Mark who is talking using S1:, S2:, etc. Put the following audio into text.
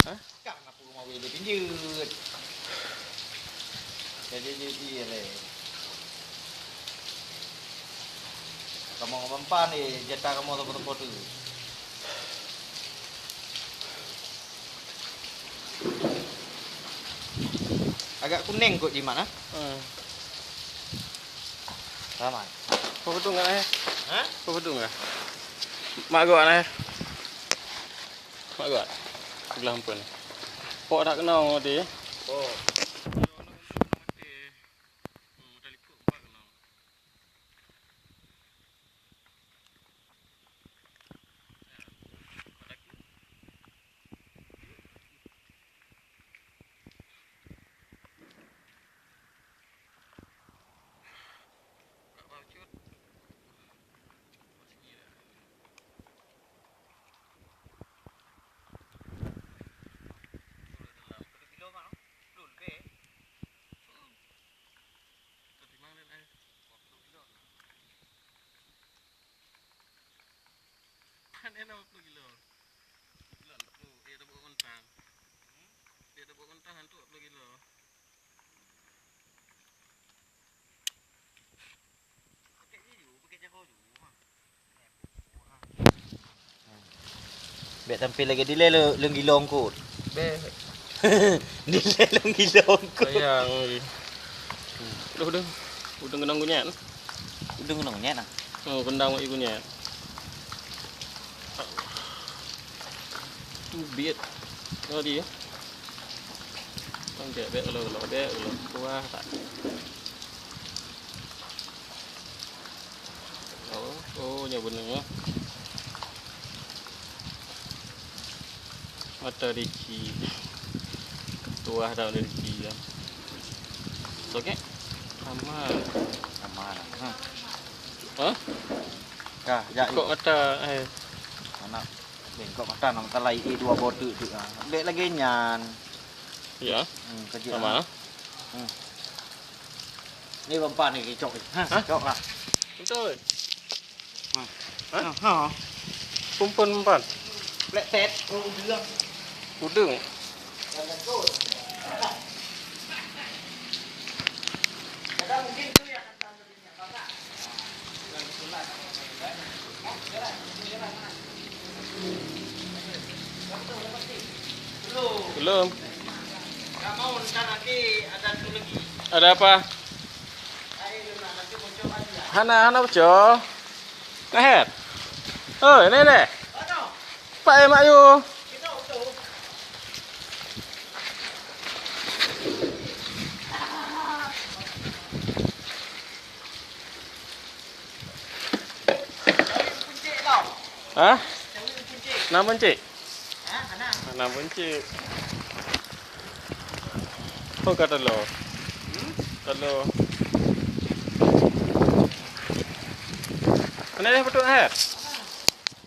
S1: Hah?
S2: Karena rumah wili pinjut. Jadi le. Kamu ngomong nih, jatah kamu tempat-tempat tu. Agak kuning kok di mana? Sama.
S1: Kau betul nggak ya?
S2: Hah?
S1: Kau betul nggak? Mak gua ya? Mak gua. Belah pun. Kau tak kenal dia?
S2: Oh.
S1: Kan enak 40 kilo. Bulan tu dia tak buat kontang. Dia tak buat kontang tu 40 kilo.
S2: Pakai je, pakai jago je. Biar tampil lagi delay lu gilong kot.
S1: Be.
S2: Delay lu gilong kot.
S1: Sayang ni. Udah. Udah kenang kunyat.
S2: Udah ngenongnya nah.
S1: Oh, kendang mak ibunya. Biet. Oh dia. Tang dia lo dia lo kuah tak. Oh nya bener. Mata riki. Tuah dah riki ya. Okey. Aman.
S2: Aman.
S1: Hah?
S2: Kah, ya.
S1: Kok mata
S2: Anak bengkok mata nang talai dua botu tu ah. Bek lagi nyan.
S1: Ya.
S2: Kecil.
S1: Sama.
S2: Ni bempan ni kicok ni. Ha, cok lah.
S1: Betul.
S2: Ha.
S1: Kumpul empat.
S2: Lek set udang.
S1: Udang.
S2: Jangan kot. Kadang mungkin tu yang akan tambah minyak bakar.
S1: Belum.
S2: Tak mau nanti ada tu lagi.
S1: Ada apa?
S2: Air nanti muncul aja.
S1: Hana bejo. Ngahet. Oh, ini deh.
S2: Ano?
S1: Pak emak yu.
S2: Kita tu. Puncik tau.
S1: Hah?
S2: Cawi puncik.
S1: 6 encik.
S2: Ha, mana?
S1: 6 encik. Oh, kata lo. Kalau mana dia betul ngahet?